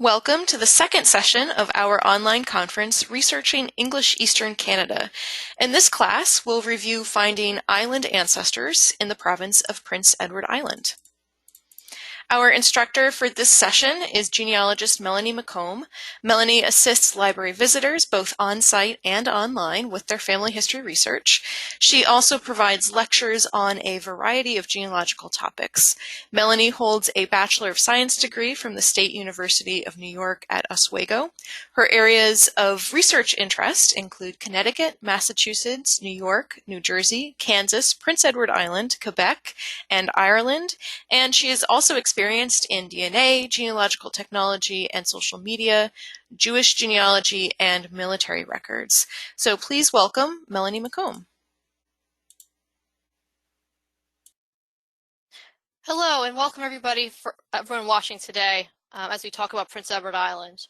Welcome to the second session of our online conference, Researching English Eastern Canada. In this class, we'll review finding island ancestors in the province of Prince Edward Island. Our instructor for this session is genealogist Melanie McComb. Melanie assists library visitors both on-site and online with their family history research. She also provides lectures on a variety of genealogical topics. Melanie holds a Bachelor of Science degree from the State University of New York at Oswego. Her areas of research interest include Connecticut, Massachusetts, New York, New Jersey, Kansas, Prince Edward Island, Quebec, and Ireland, and she is also experienced in DNA, genealogical technology and social media, Jewish genealogy, and military records. So please welcome Melanie McComb. Hello, and welcome everyone watching today as we talk about Prince Edward Island.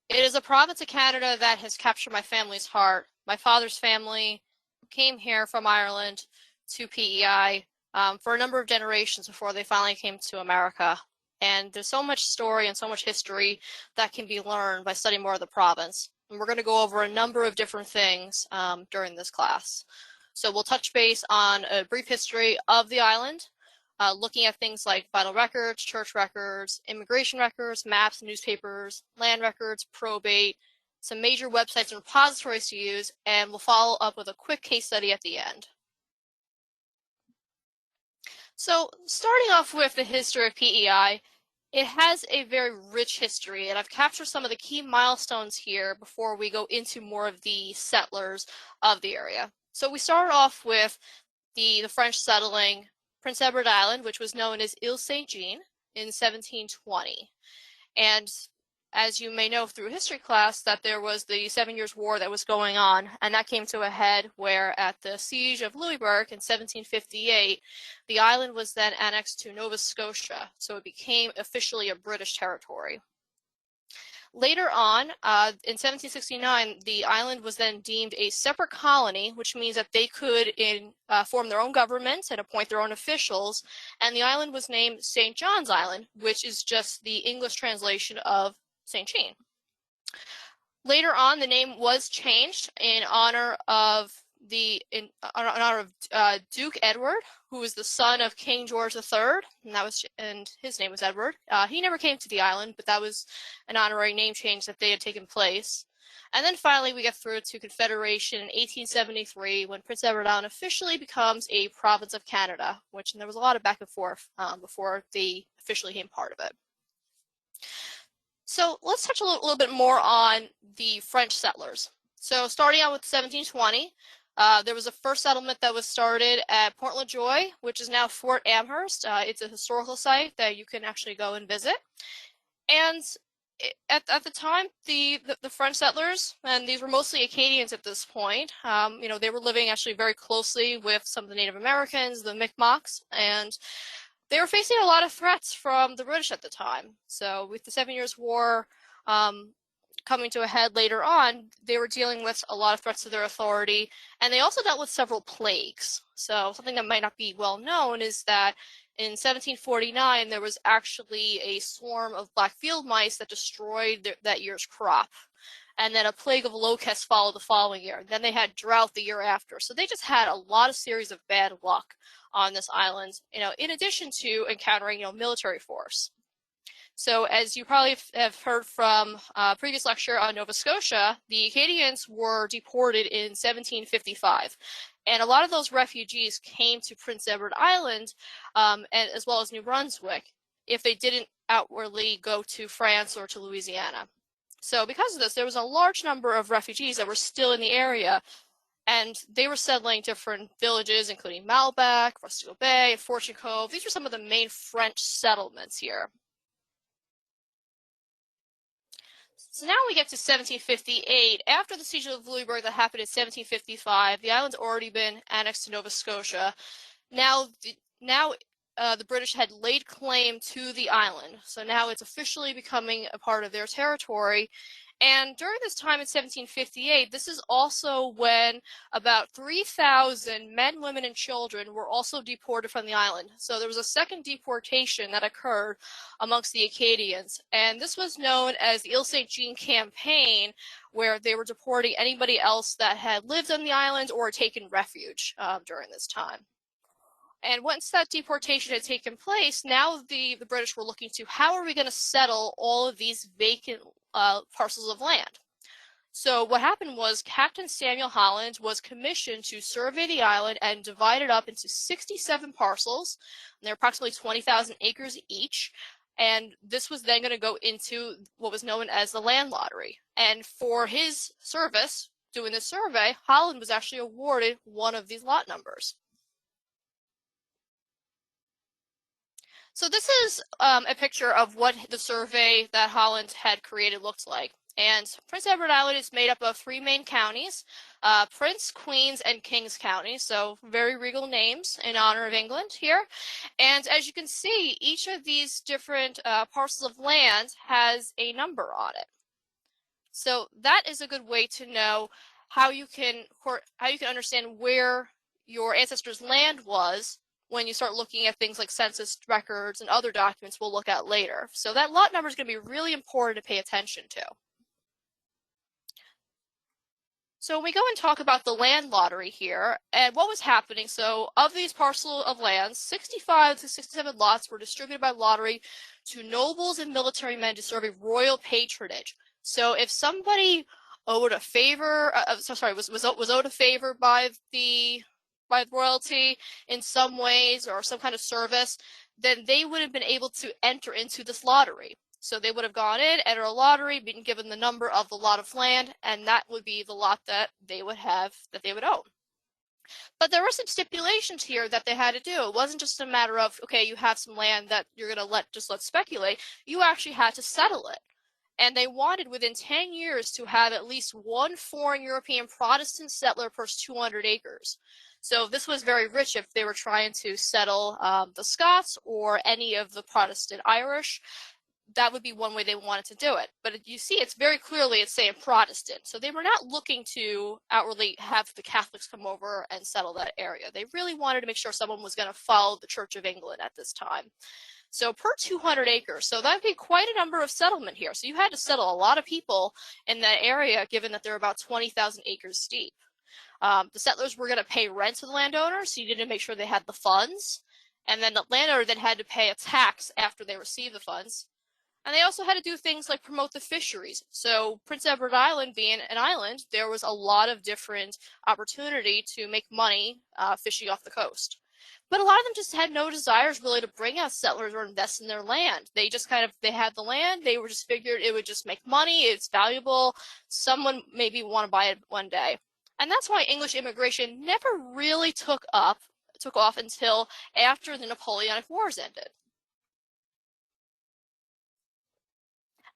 It is a province of Canada that has captured my family's heart. My father's family came here from Ireland to PEI for a number of generations before they finally came to America. And there's so much story and so much history that can be learned by studying more of the province. And we're going to go over a number of different things during this class. So we'll touch base on a brief history of the island, looking at things like vital records, church records, immigration records, maps, newspapers, land records, probate, some major websites and repositories to use, and we'll follow up with a quick case study at the end. So starting off with the history of PEI, it has a very rich history, and I've captured some of the key milestones here before we go into more of the settlers of the area. So we start off with the French settling Prince Edward Island, which was known as Ile Saint-Jean in 1720. And as you may know through history class, that there was the 7 Years' War that was going on, and that came to a head where at the siege of Louisbourg in 1758, the island was then annexed to Nova Scotia, so it became officially a British territory. Later on, in 1769, the island was then deemed a separate colony, which means that they could form their own government and appoint their own officials, and the island was named St. John's Island, which is just the English translation of St. Jean. Later on, the name was changed in honor of Duke Edward, who was the son of King George III, and his name was Edward. He never came to the island, but that was an honorary name change that they had taken place. And then finally, we get through to Confederation in 1873, when Prince Edward Island officially becomes a province of Canada, and there was a lot of back and forth before they officially became part of it. So let's touch a little bit more on the French settlers. So starting out with 1720, there was a first settlement that was started at Port La Joye, which is now Fort Amherst. It's a historical site that you can actually go and visit. And at the time, the French settlers, and these were mostly Acadians at this point, they were living actually very closely with some of the Native Americans, the Mi'kmaq, and they were facing a lot of threats from the British at the time. So with the 7 Years' War coming to a head later on, they were dealing with a lot of threats to their authority, and they also dealt with several plagues. So something that might not be well known is that in 1749, there was actually a swarm of black field mice that destroyed that year's crop. And then a plague of locusts followed the following year. Then they had drought the year after. So they just had a lot of series of bad luck on this island, in addition to encountering, military force. So as you probably have heard from a previous lecture on Nova Scotia, the Acadians were deported in 1755. And a lot of those refugees came to Prince Edward Island, and as well as New Brunswick, if they didn't outwardly go to France or to Louisiana. So because of this, there was a large number of refugees that were still in the area, and they were settling different villages, including Malbec, Rustico Bay, and Fortune Cove. These were some of the main French settlements here. So now we get to 1758. After the siege of Louisbourg that happened in 1755, the island's already been annexed to Nova Scotia. Now the British had laid claim to the island, so now it's officially becoming a part of their territory, And during this time in 1758, this is also when about 3,000 men, women, and children were also deported from the island. So there was a second deportation that occurred amongst the Acadians. And this was known as the Ile St. Jean Campaign, where they were deporting anybody else that had lived on the island or taken refuge during this time. And once that deportation had taken place, now the British were looking to how are we going to settle all of these vacant parcels of land. So what happened was Captain Samuel Holland was commissioned to survey the island and divide it up into 67 parcels. And they're approximately 20,000 acres each. And this was then going to go into what was known as the land lottery. And for his service doing this survey, Holland was actually awarded one of these lot numbers. So this is a picture of what the survey that Holland had created looked like. And Prince Edward Island is made up of 3 main counties, Prince, Queens, and Kings County. So very regal names in honor of England here. And as you can see, each of these different parcels of land has a number on it. So that is a good way to know how you can understand where your ancestors' land was when you start looking at things like census records and other documents we'll look at later. So that lot number is going to be really important to pay attention to. So when we go and talk about the land lottery here, and what was happening, so of these parcels of land, 65 to 67 lots were distributed by lottery to nobles and military men to serve a royal patronage. So if somebody owed a favor, was owed a favor by royalty in some ways or some kind of service, then they would have been able to enter into this lottery. So they would have gone in, entered a lottery, been given the number of the lot of land, and that would be the lot that they would own. But there were some stipulations here that they had to do. It wasn't just a matter of, okay, you have some land that you're going to let speculate. You actually had to settle it. And they wanted within 10 years to have at least one foreign European Protestant settler per 200 acres. So this was very rich if they were trying to settle the Scots or any of the Protestant Irish. That would be one way they wanted to do it. But you see, it's very clearly, it's saying Protestant. So they were not looking to outwardly have the Catholics come over and settle that area. They really wanted to make sure someone was going to follow the Church of England at this time. So per 200 acres, so that would be quite a number of settlement here. So you had to settle a lot of people in that area, given that they're about 20,000 acres deep. The settlers were going to pay rent to the landowners, so you needed to make sure they had the funds. And then the landowner then had to pay a tax after they received the funds. And they also had to do things like promote the fisheries. So Prince Edward Island being an island, there was a lot of different opportunity to make money fishing off the coast. But a lot of them just had no desires really to bring out settlers or invest in their land. They just they had the land, they were just figured it would just make money, it's valuable, someone maybe want to buy it one day. And that's why English immigration never really took off until after the Napoleonic Wars ended.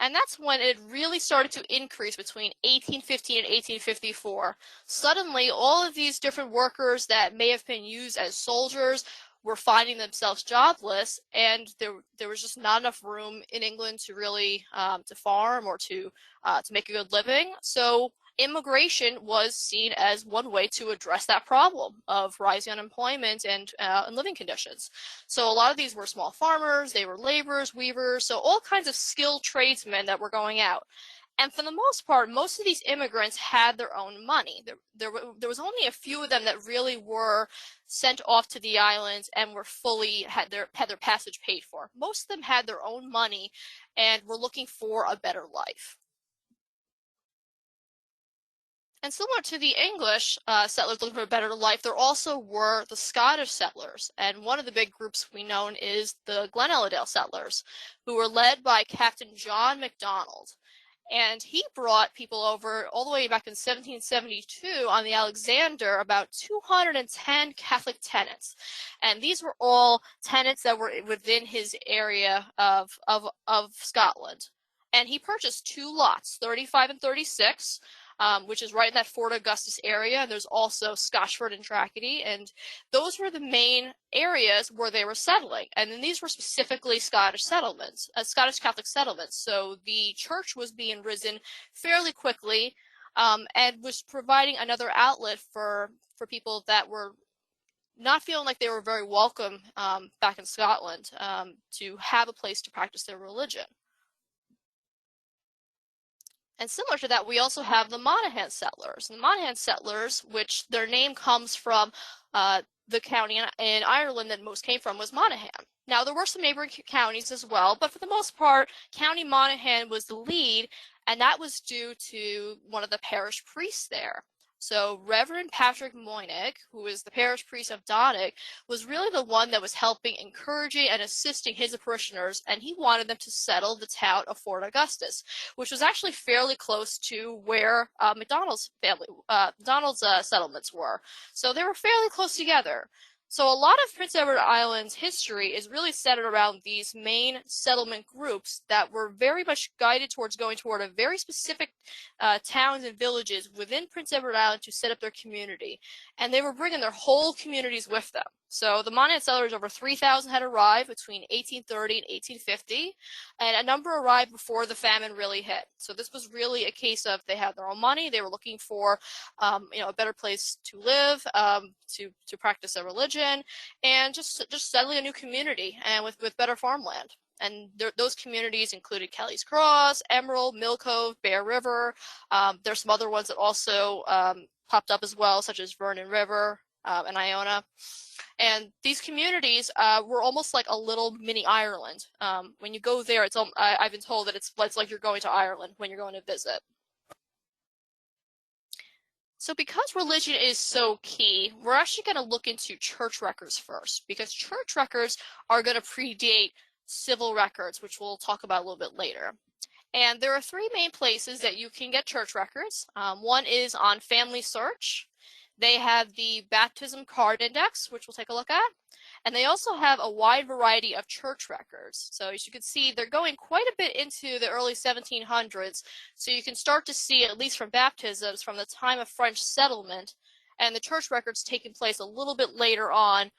And that's when it really started to increase between 1815 and 1854. Suddenly, all of these different workers that may have been used as soldiers were finding themselves jobless, and there was just not enough room in England to really to farm or to make a good living. So immigration was seen as one way to address that problem of rising unemployment and living conditions. So a lot of these were small farmers, they were laborers, weavers, so all kinds of skilled tradesmen that were going out. And for the most part, most of these immigrants had their own money. There was only a few of them that really were sent off to the islands and were had their passage paid for. Most of them had their own money and were looking for a better life. And similar to the English settlers looking for a better life, there also were the Scottish settlers. And one of the big groups we know is the Genealogist settlers, who were led by Captain John MacDonald. And he brought people over all the way back in 1772 on the Alexander, about 210 Catholic tenants. And these were all tenants that were within his area of Scotland. And he purchased 2 lots, 35 and 36. which is right in that Fort Augustus area. There's also Scotchford and Tracadie, and those were the main areas where they were settling. And then these were specifically Scottish settlements, Scottish Catholic settlements. So the church was being risen fairly quickly, and was providing another outlet for people that were not feeling like they were very welcome back in Scotland, to have a place to practice their religion. And similar to that, we also have the Monaghan settlers. The Monaghan settlers, which their name comes from the county in Ireland that most came from, was Monaghan. Now, there were some neighboring counties as well, but for the most part, County Monaghan was the lead, and that was due to one of the parish priests there. So Reverend Patrick Moynick, who is the parish priest of Donegal, was really the one that was helping, encouraging, and assisting his parishioners, and he wanted them to settle the town of Fort Augustus, which was actually fairly close to where MacDonald's settlements were. So they were fairly close together. So a lot of Prince Edward Island's history is really centered around these main settlement groups that were very much guided towards going toward a very specific towns and villages within Prince Edward Island to set up their community. And they were bringing their whole communities with them. So the Monaghan settlers, over 3,000 had arrived between 1830 and 1850, and a number arrived before the famine really hit. So this was really a case of they had their own money, they were looking for a better place to live, to practice their religion, and just settling a new community and with better farmland. And those communities included Kelly's Cross, Emerald, Mill Cove, Bear River. There's some other ones that also popped up as well, such as Vernon River and Iona. And these communities were almost like a little mini Ireland. When you go there, I've been told that it's like you're going to Ireland when you're going to visit. So because religion is so key, we're actually going to look into church records first, because church records are going to predate civil records, which we'll talk about a little bit later. And there are three main places that you can get church records. One is on Family Search. They have the Baptism Card Index, which we'll take a look at. And they also have a wide variety of church records. So as you can see, they're going quite a bit into the early 1700s. So you can start to see, at least from baptisms, from the time of French settlement, and the church records taking place a little bit later on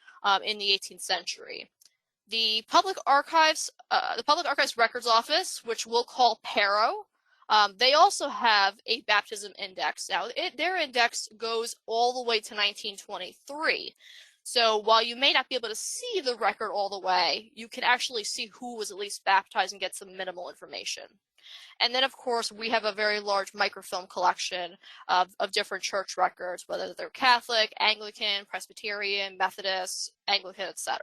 in the 18th century. The Public Archives Records Office, which we'll call PARO, they also have a baptism index. Now, their index goes all the way to 1923. So while you may not be able to see the record all the way, you can actually see who was at least baptized and get some minimal information. And then, of course, we have a very large microfilm collection of different church records, whether they're Catholic, Anglican, Presbyterian, Methodist, Anglican, etc.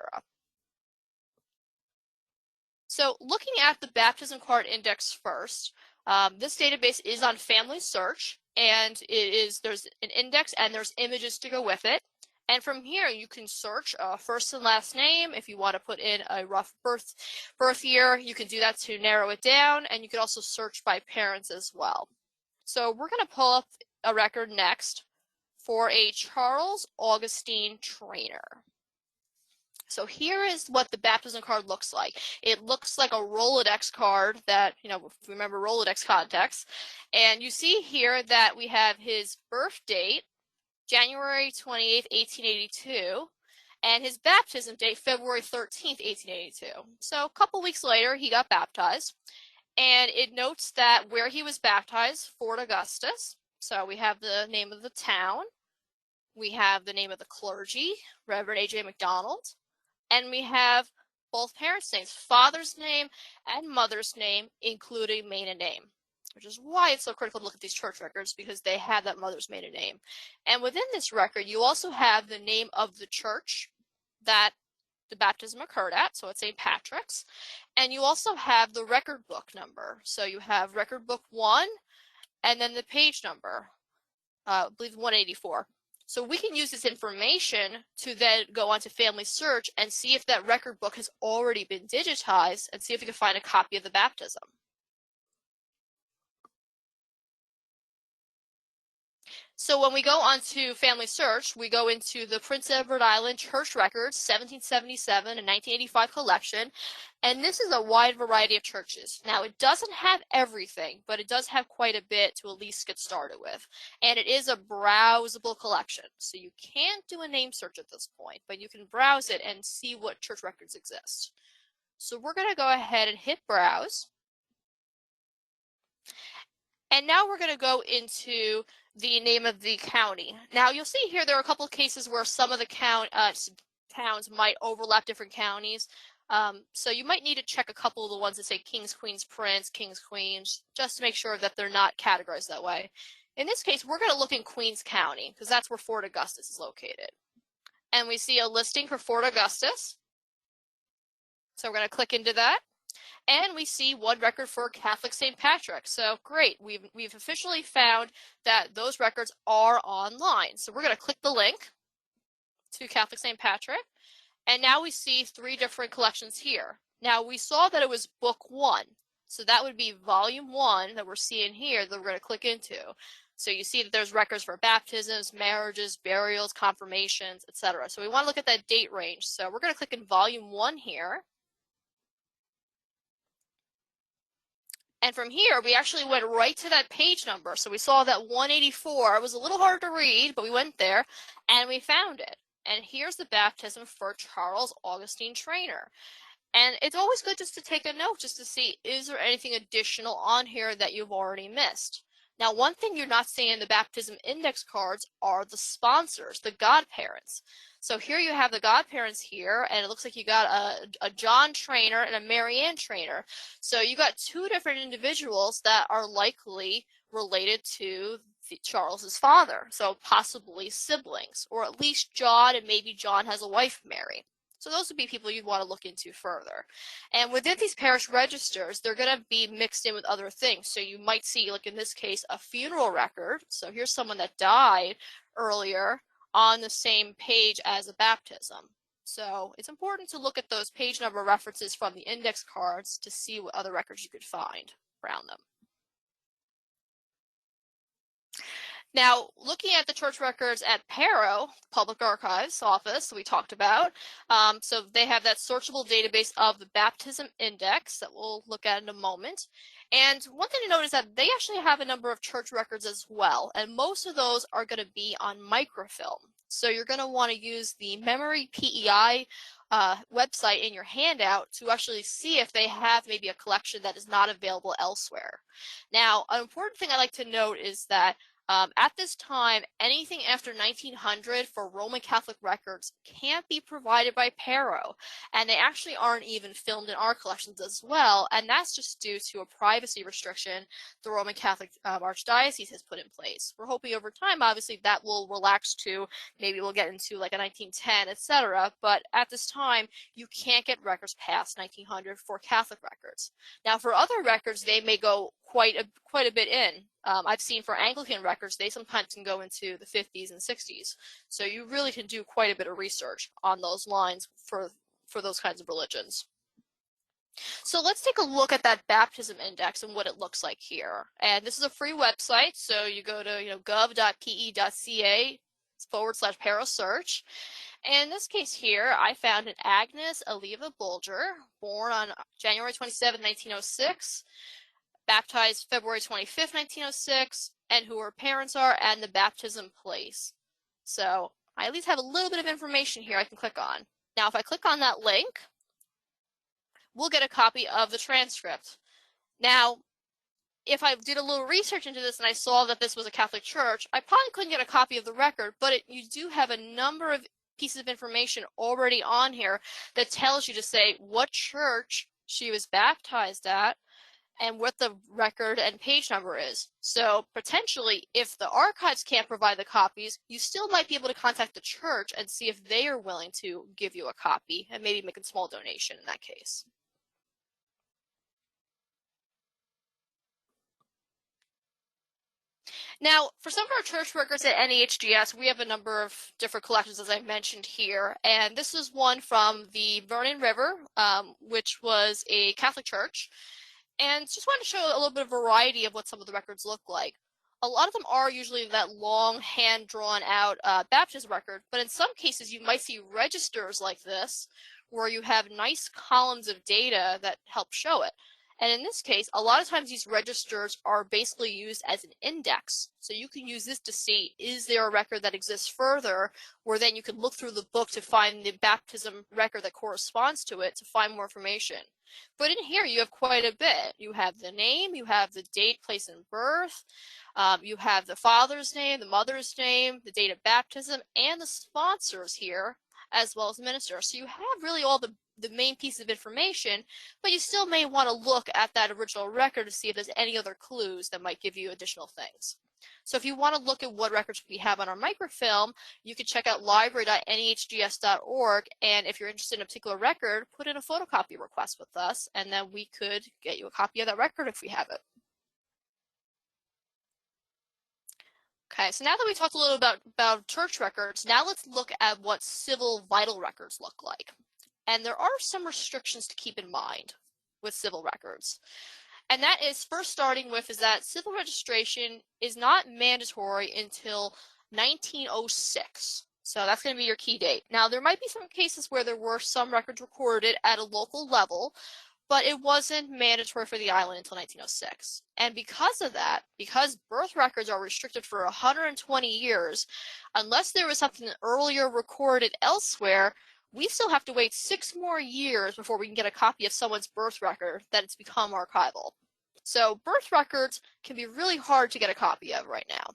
So looking at the Baptism Card Index first, this database is on Family Search, and there's an index and there's images to go with it. And from here, you can search first and last name. If you want to put in a rough birth year, you can do that to narrow it down, and you can also search by parents as well. So we're going to pull up a record next for a Charles Augustine Trainer. So here is what the baptism card looks like. It looks like a Rolodex card that, if you remember Rolodex context. And you see here that we have his birth date, January 28th, 1882, and his baptism date, February 13th, 1882. So a couple weeks later, he got baptized. And it notes that where he was baptized, Fort Augustus. So we have the name of the town. We have the name of the clergy, Reverend A.J. MacDonald. And we have both parents' names, father's name and mother's name, including maiden name, which is why it's so critical to look at these church records, because they have that mother's maiden name. And within this record, you also have the name of the church that the baptism occurred at, so it's St. Patrick's. And you also have the record book number. So you have record book 1, and then the page number, I believe 184. So we can use this information to then go onto Family Search and see if that record book has already been digitized and see if we can find a copy of the baptism. So when we go onto Family Search, we go into the Prince Edward Island Church Records 1777 and 1985 collection, and this is a wide variety of churches. Now, it doesn't have everything, but it does have quite a bit to at least get started with, and it is a browsable collection. So you can't do a name search at this point, but you can browse it and see what church records exist. So we're going to go ahead and hit Browse. And now we're going to go into the name of the county. Now you'll see here there are a couple of cases where some of the towns might overlap different counties. So you might need to check a couple of the ones that say Kings, Queens, Prince, Kings, Queens, just to make sure that they're not categorized that way. In this case, we're going to look in Queens County because that's where Fort Augustus is located. And we see a listing for Fort Augustus. So we're going to click into that. And we see one record for Catholic St. Patrick. So great, we've officially found that those records are online. So we're going to click the link to Catholic St. Patrick. And now we see 3 different collections here. Now we saw that it was book 1. So that would be volume 1 that we're seeing here that we're going to click into. So you see that there's records for baptisms, marriages, burials, confirmations, etc. So we want to look at that date range. So we're going to click in volume 1 here. And from here, we actually went right to that page number. So we saw that 184. It was a little hard to read, but we went there and we found it. And here's the baptism for Charles Augustine Trainer. And it's always good just to take a note, just to see, is there anything additional on here that you've already missed? Now, one thing you're not seeing in the baptism index cards are the sponsors, the godparents. So here you have the godparents here, and it looks like you got a John Trainer and a Mary Ann Trainer. So you got 2 different individuals that are likely related to Charles's father, so possibly siblings, or at least John, and maybe John has a wife, Mary. So those would be people you'd want to look into further. And within these parish registers, they're going to be mixed in with other things. So you might see, like in this case, a funeral record. So here's someone that died earlier on the same page as a baptism. So it's important to look at those page number references from the index cards to see what other records you could find around them. Now, looking at the church records at PARO, Public Archives Office, we talked about, so they have that searchable database of the baptism index that we'll look at in a moment. And one thing to note is that they actually have a number of church records as well, and most of those are going to be on microfilm. So you're going to want to use the Memory PEI website in your handout to actually see if they have maybe a collection that is not available elsewhere. Now, an important thing I like to note is that at this time, anything after 1900 for Roman Catholic records can't be provided by PARO, and they actually aren't even filmed in our collections as well, and that's just due to a privacy restriction the Roman Catholic Archdiocese has put in place. We're hoping over time, obviously, that will relax to maybe we'll get into like a 1910, etc., but at this time, you can't get records past 1900 for Catholic records. Now, for other records, they may go quite a bit in. I've seen for Anglican records, they sometimes can go into the 50s and 60s. So you really can do quite a bit of research on those lines for those kinds of religions. So let's take a look at that baptism index and what it looks like here. And this is a free website, so you go to gov.pe.ca/PARO search. And in this case here, I found an Agnes Aliva Bulger, born on January 27, 1906. Baptized February 25th, 1906, and who her parents are, and the baptism place. So I at least have a little bit of information here I can click on. Now, if I click on that link, we'll get a copy of the transcript. Now, if I did a little research into this and I saw that this was a Catholic church, I probably couldn't get a copy of the record, but you do have a number of pieces of information already on here that tells you to say what church she was baptized at, and what the record and page number is. So potentially, if the archives can't provide the copies, you still might be able to contact the church and see if they are willing to give you a copy and maybe make a small donation in that case. Now, for some of our church records at NEHGS, we have a number of different collections, as I mentioned here, and this is one from the Vernon River, which was a Catholic church. And just wanted to show a little bit of variety of what some of the records look like. a lot of them are usually that long hand-drawn-out baptism record, but in some cases you might see registers like this where you have nice columns of data that help show it. And in this case, a lot of times these registers are basically used as an index. So you can use this to see, is there a record that exists further, where then you can look through the book to find the baptism record that corresponds to it to find more information. But in here, you have quite a bit. You have the name, you have the date, place, and birth, you have the father's name, the mother's name, the date of baptism, and the sponsors here, as well as the minister. So you have really all the main piece of information, but you still may want to look at that original record to see if there's any other clues that might give you additional things. So if you want to look at what records we have on our microfilm, you can check out library.nhgs.org, and if you're interested in a particular record, put in a photocopy request with us, and then we could get you a copy of that record if we have it. Okay, so now that we talked a little about church records, now let's look at what civil vital records look like. And there are some restrictions to keep in mind with civil records. And that is, first starting with, is that civil registration is not mandatory until 1906. So that's going to be your key date. Now, there might be some cases where there were some records recorded at a local level, but it wasn't mandatory for the island until 1906. And because of that, because birth records are restricted for 120 years, unless there was something earlier recorded elsewhere, we still have to wait 6 more years before we can get a copy of someone's birth record that it's become archival. So birth records can be really hard to get a copy of right now.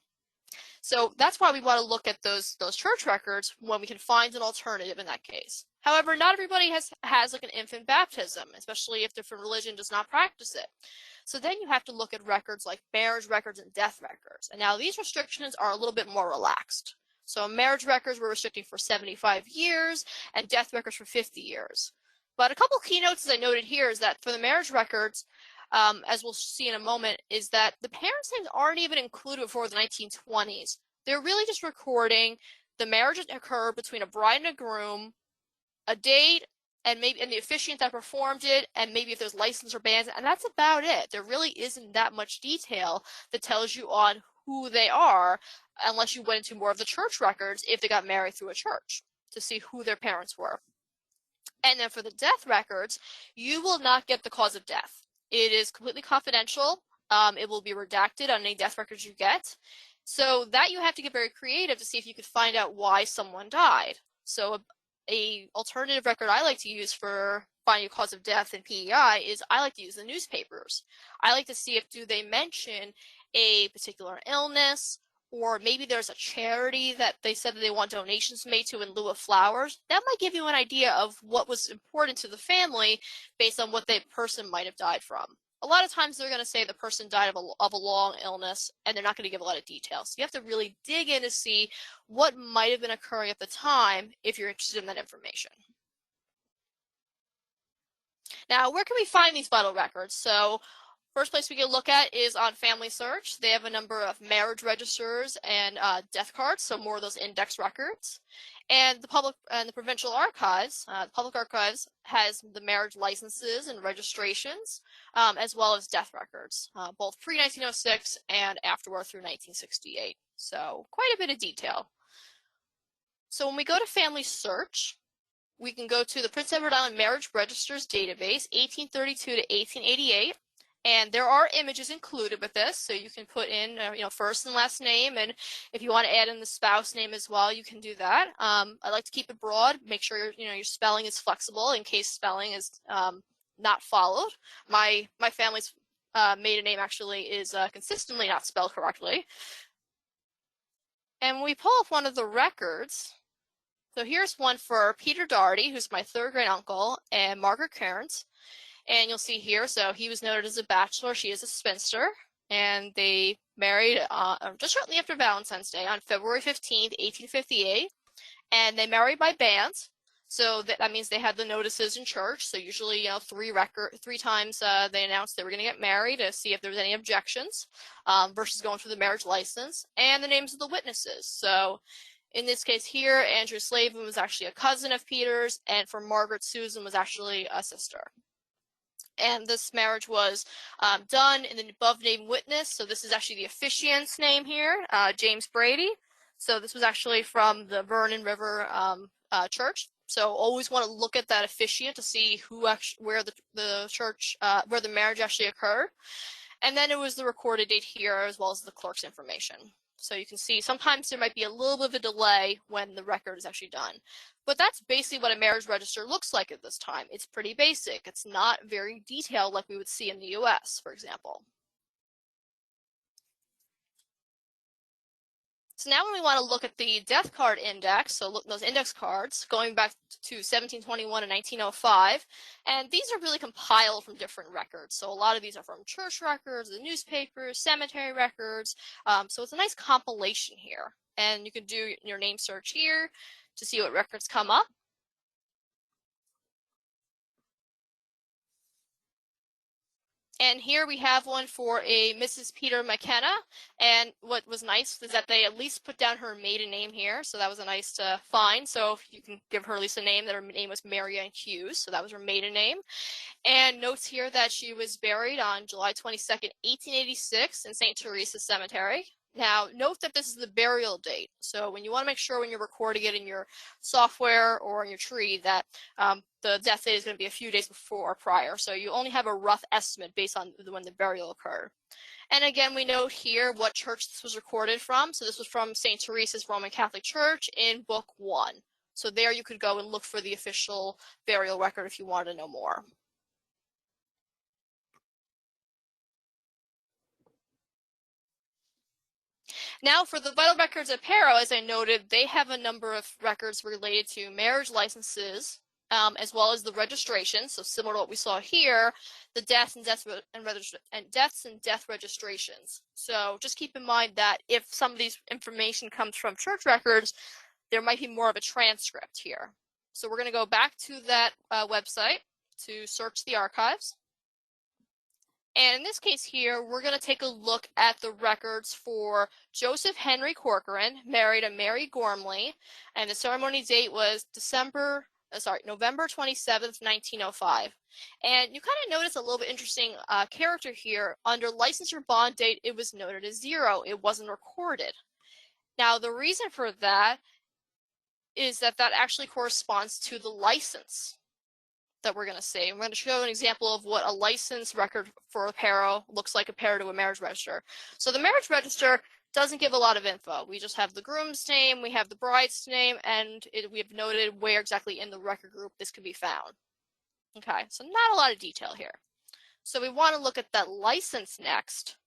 So that's why we want to look at those church records when we can find an alternative in that case. However, not everybody has like an infant baptism, especially if different religion does not practice it. So then you have to look at records like marriage records and death records. And now these restrictions are a little bit more relaxed. So marriage records we're restricting for 75 years and death records for 50 years. But a couple keynotes as I noted here is that for the marriage records, as we'll see in a moment, is that the parents' names aren't even included before the 1920s. They're really just recording the marriage that occurred between a bride and a groom, a date, and the officiant that performed it, and maybe if there's license or bands, and that's about it. There really isn't that much detail that tells you on who they are, unless you went into more of the church records if they got married through a church to see who their parents were. And then for the death records, you will not get the cause of death. It is completely confidential. It will be redacted on any death records you get. So that you have to get very creative to see if you could find out why someone died. So a alternative record I like to use for finding a cause of death in PEI is I like to use the newspapers. I like to see if do they mention a particular illness, or maybe there's a charity that they said that they want donations made to in lieu of flowers. That might give you an idea of what was important to the family based on what the person might have died from. A lot of times they're going to say the person died of a long illness, and they're not going to give a lot of details. So you have to really dig in to see what might have been occurring at the time if you're interested in that information. Now, where can we find these vital records? So first place we can look at is on Family Search. They have a number of marriage registers and death cards, so more of those index records. And the public and the provincial archives, the public archives has the marriage licenses and registrations, as well as death records, both pre-1906 and afterward through 1968. So quite a bit of detail. So when we go to Family Search, we can go to the Prince Edward Island Marriage Registers Database, 1832 to 1888. And there are images included with this, so you can put in, first and last name, and if you want to add in the spouse name as well, you can do that. I like to keep it broad, make sure your spelling is flexible in case spelling is not followed. My family's maiden name actually is consistently not spelled correctly. And when we pull up one of the records, so here's one for Peter Doherty, who's my third great uncle, and Margaret Cairns. And you'll see here, so he was noted as a bachelor, she is a spinster, and they married just shortly after Valentine's Day on February 15th, 1858, and they married by banns, so that means they had the notices in church, so usually, 3 times they announced they were going to get married to see if there was any objections, versus going through the marriage license, and the names of the witnesses. So in this case here, Andrew Slavin was actually a cousin of Peter's, and for Margaret, Susan was actually a sister. And this marriage was done in the above named witness. So this is actually the officiant's name here, James Brady. So this was actually from the Vernon River Church. So always want to look at that officiant to see who actually, where the church, where the marriage actually occurred. And then it was the recorded date here, as well as the clerk's information. So you can see sometimes there might be a little bit of a delay when the record is actually done. But that's basically what a marriage register looks like at this time. It's pretty basic. It's not very detailed like we would see in the US, for example. So now when we want to look at the death card index, so look at those index cards going back to 1721 and 1905, and these are really compiled from different records. So a lot of these are from church records, the newspapers, cemetery records. So it's a nice compilation here. And you can do your name search here to see what records come up. And here we have one for a Mrs. Peter McKenna. And what was nice is that they at least put down her maiden name here. So that was a nice find. So you can give her at least a name, that her name was Mary Ann Hughes. So that was her maiden name. And notes here that she was buried on July 22nd, 1886 in St. Teresa's Cemetery. Now, note that this is the burial date. So when you want to make sure when you're recording it in your software or in your tree that the death date is going to be a few days before or prior. So you only have a rough estimate based on when the burial occurred. And again, we note here what church this was recorded from. So this was from St. Teresa's Roman Catholic Church in Book 1. So there you could go and look for the official burial record if you wanted to know more. Now, for the vital records at Paro, as I noted, they have a number of records related to marriage licenses, as well as the registration. So similar to what we saw here, the deaths and death registrations. So just keep in mind that if some of these information comes from church records, there might be more of a transcript here. So we're going to go back to that website to search the archives. And in this case here, we're going to take a look at the records for Joseph Henry Corcoran, married to Mary Gormley, and the ceremony date was November 27th, 1905. And you kind of notice a little bit interesting character here. Under license or bond date, it was noted as 0. It wasn't recorded. Now, the reason for that is that actually corresponds to the license that we're going to see. I'm going to show an example of what a license record for a Paro looks like compared to a marriage register. So the marriage register doesn't give a lot of info. We just have the groom's name, we have the bride's name, and we have noted where exactly in the record group this could be found. Okay, so not a lot of detail here. So we want to look at that license next.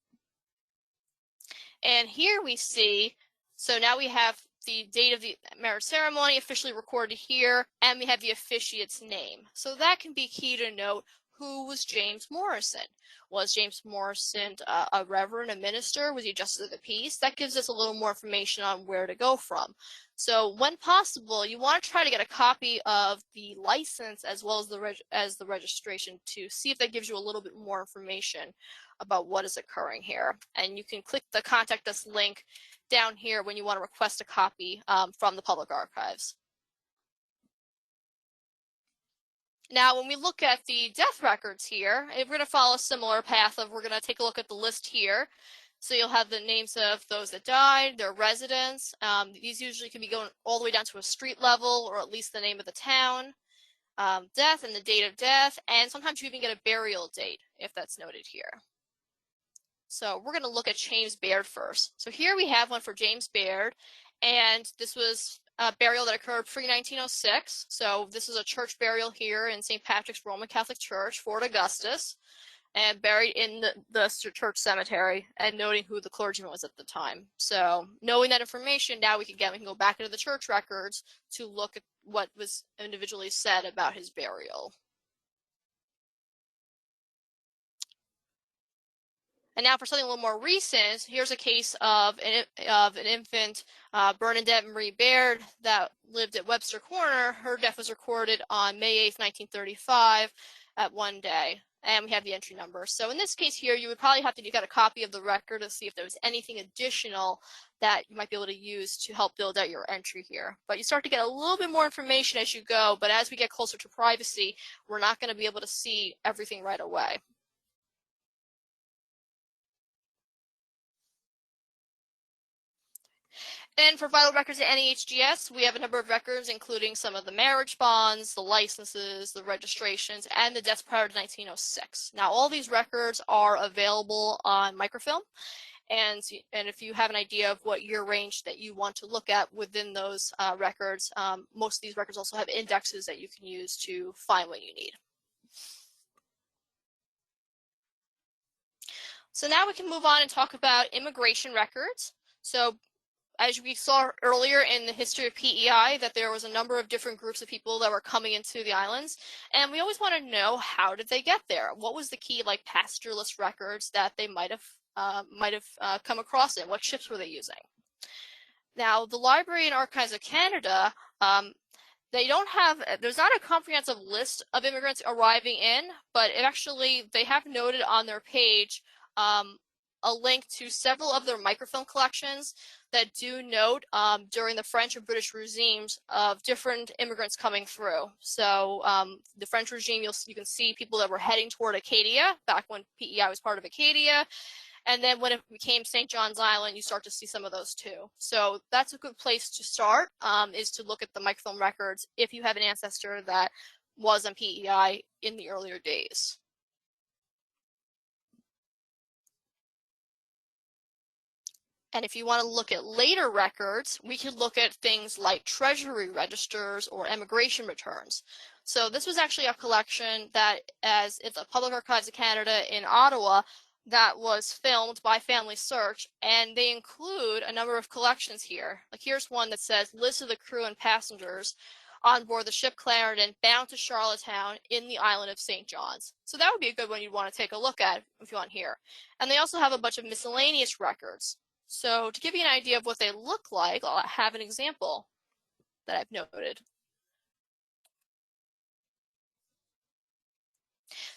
And here we see, so now we have the date of the marriage ceremony officially recorded here, and we have the officiant's name. So that can be key to note. Who was James Morrison? Was James Morrison a reverend, a minister? Was he justice of the peace? That gives us a little more information on where to go from. So when possible, you want to try to get a copy of the license as well as the registration to see if that gives you a little bit more information about what is occurring here. And you can click the Contact Us link down here when you want to request a copy from the public archives. Now, when we look at the death records here, we're going to follow a similar path of we're going to take a look at the list here. So you'll have the names of those that died, their residents. These usually can be going all the way down to a street level or at least the name of the town, death and the date of death, and sometimes you even get a burial date if that's noted here. So we're going to look at James Baird first. So here we have one for James Baird, and this was a burial that occurred pre-1906. So this is a church burial here in St. Patrick's Roman Catholic Church, Fort Augustus, and buried in the church cemetery, and noting who the clergyman was at the time. So knowing that information, now we can go back into the church records to look at what was individually said about his burial. And now for something a little more recent, here's a case of an infant, Bernadette Marie Baird, that lived at Webster Corner. Her death was recorded on May 8th, 1935 at one day. and we have the entry number. So in this case here, you would probably have to get a copy of the record to see if there was anything additional that you might be able to use to help build out your entry here. But you start to get a little bit more information as you go, but as we get closer to privacy, we're not going to be able to see everything right away. And for vital records at NEHGS, we have a number of records, including some of the marriage bonds, the licenses, the registrations, and the deaths prior to 1906. Now, all these records are available on microfilm, and if you have an idea of what year range that you want to look at within those records, most of these records also have indexes that you can use to find what you need. So now we can move on and talk about immigration records. So as we saw earlier in the history of PEI, that there was a number of different groups of people that were coming into the islands, and we always want to know, how did they get there? What was the key, like, passenger list records that they might have come across in? What ships were they using? Now, the Library and Archives of Canada, they don't have, there's not a comprehensive list of immigrants arriving in, but they have noted on their page a link to several of their microfilm collections that do note during the French and British regimes of different immigrants coming through. So the French regime, you can see people that were heading toward Acadia back when PEI was part of Acadia. And then when it became St. John's Island, you start to see some of those too. So that's a good place to start, is to look at the microfilm records if you have an ancestor that was on PEI in the earlier days. And if you want to look at later records, we could look at things like treasury registers or immigration returns. So this was actually a collection that, as it's a Public Archives of Canada in Ottawa, that was filmed by Family Search, and they include a number of collections here. Like, here's one that says list of the crew and passengers on board the ship Clarendon bound to Charlottetown in the island of St. John's. So that would be a good one you'd want to take a look at if you want here. And they also have a bunch of miscellaneous records. So to give you an idea of what they look like, I'll have an example that I've noted.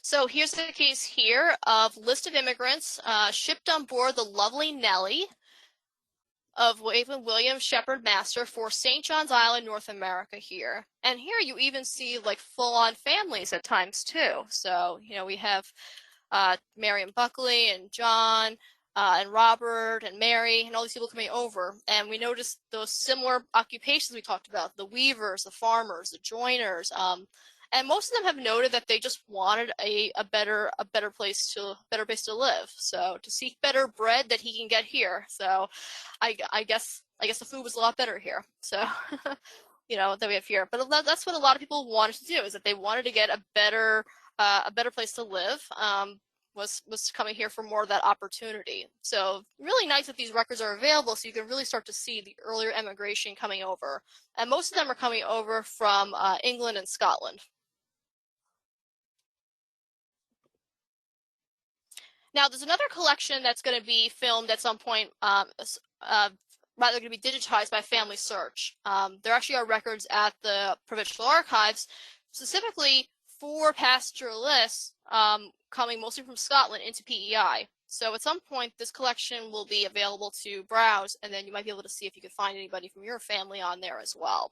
So here's the case here of list of immigrants shipped on board the Lovely Nellie of William Shepherd Master for St. John's Island, North America here. And here you even see, like, full-on families at times too. So, we have Mary and Buckley and John, and Robert and Mary and all these people coming over. And we noticed those similar occupations we talked about, the weavers, the farmers, the joiners, and most of them have noted that they just wanted a better place to live. So to seek better bread that he can get here. So I guess the food was a lot better here. So that we have here. But that's what a lot of people wanted to do, is that they wanted to get a better place to live. Was coming here for more of that opportunity. So really nice that these records are available, so you can really start to see the earlier immigration coming over. And most of them are coming over from England and Scotland. Now, there's another collection that's going to be filmed at some point, rather going to be digitized by Family Search. There actually are records at the Provincial Archives, specifically for passenger lists coming mostly from Scotland into PEI. So at some point, this collection will be available to browse, and then you might be able to see if you can find anybody from your family on there as well.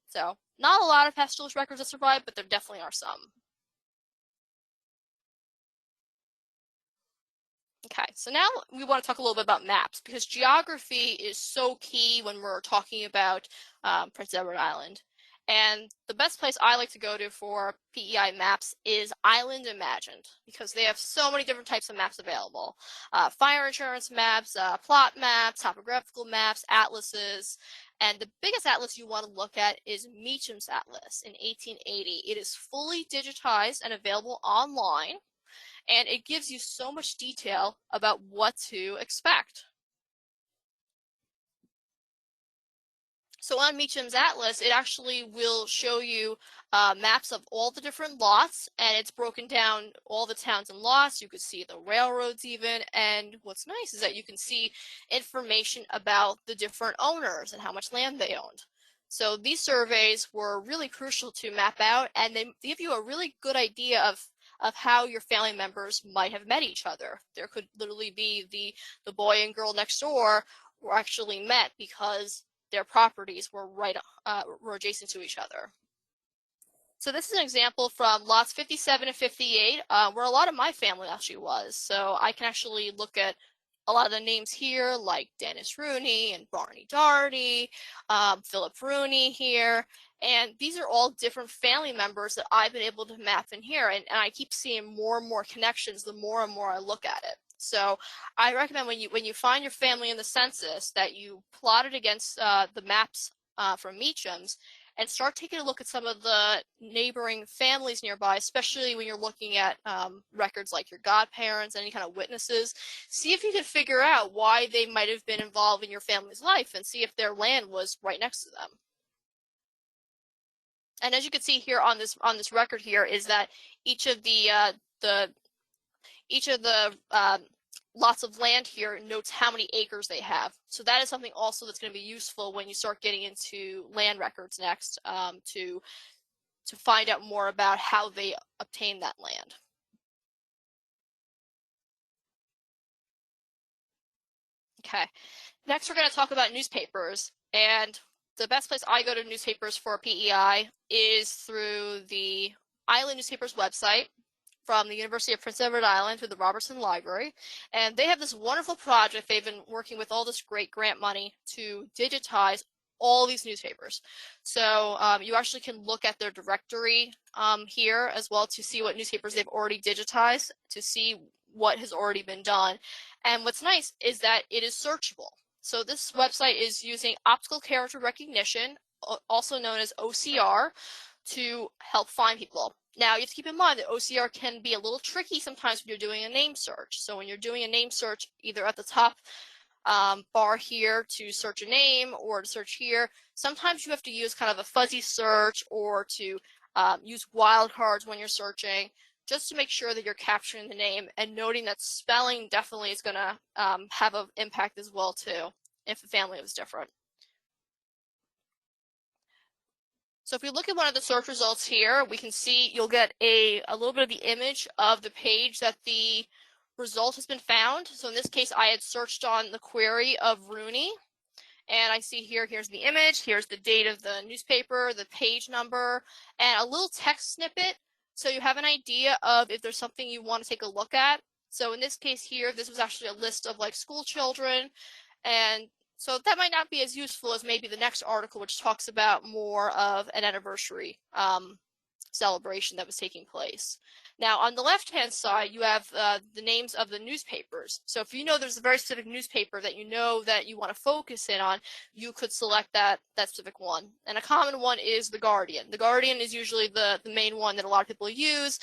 So not a lot of pastoralist records that survive, but there definitely are some. Okay, so now we want to talk a little bit about maps, because geography is so key when we're talking about Prince Edward Island. And the best place I like to go to for PEI maps is Island Imagined, because they have so many different types of maps available. Fire insurance maps, plot maps, topographical maps, atlases. And the biggest atlas you want to look at is Meacham's Atlas in 1880. It is fully digitized and available online, and it gives you so much detail about what to expect. So on Meacham's Atlas, it actually will show you maps of all the different lots, and it's broken down all the towns and lots. You could see the railroads even, and what's nice is that you can see information about the different owners and how much land they owned. So these surveys were really crucial to map out, and they give you a really good idea of of how your family members might have met each other. There could literally be the boy and girl next door were actually met because their properties were were adjacent to each other. So this is an example from lots 57 and 58, where a lot of my family actually was. So I can actually look at a lot of the names here, like Dennis Rooney and Barney Doherty, Philip Rooney here. And these are all different family members that I've been able to map in here. And I keep seeing more and more connections the more and more I look at it. So I recommend when you find your family in the census that you plot it against the maps from Meacham's, and start taking a look at some of the neighboring families nearby, especially when you're looking at records like your godparents, any kind of witnesses. See if you can figure out why they might have been involved in your family's life and see if their land was right next to them. And as you can see here on this record here is that each of the lots of land here notes how many acres they have. So that is something also that's going to be useful when you start getting into land records next, to find out more about how they obtained that land. Okay, next we're going to talk about newspapers. And the best place I go to newspapers for PEI is through the Island Newspapers website from the University of Prince Edward Island through the Robertson Library. And they have this wonderful project. They've been working with all this great grant money to digitize all these newspapers. So you actually can look at their directory here as well to see what newspapers they've already digitized, to see what has already been done. And what's nice is that it is searchable. So this website is using optical character recognition, also known as OCR, to help find people. Now, you have to keep in mind that OCR can be a little tricky sometimes when you're doing a name search. So when you're doing a name search, either at the top bar here to search a name or to search here, sometimes you have to use kind of a fuzzy search or to use wildcards when you're searching, just to make sure that you're capturing the name and noting that spelling definitely is going to have an impact as well, too, if the family was different. So if we look at one of the search results here, we can see you'll get a little bit of the image of the page that the result has been found. So in this case, I had searched on the query of Rooney, and I see here's the image, here's the date of the newspaper, the page number, and a little text snippet, so you have an idea of if there's something you want to take a look at. So in this case here, this was actually a list of like school children, and so that might not be as useful as maybe the next article, which talks about more of an anniversary celebration that was taking place. Now, on the left-hand side, you have the names of the newspapers. So if you know there's a very specific newspaper that you know that you want to focus in on, you could select that specific one. And a common one is The Guardian. The Guardian is usually the main one that a lot of people use,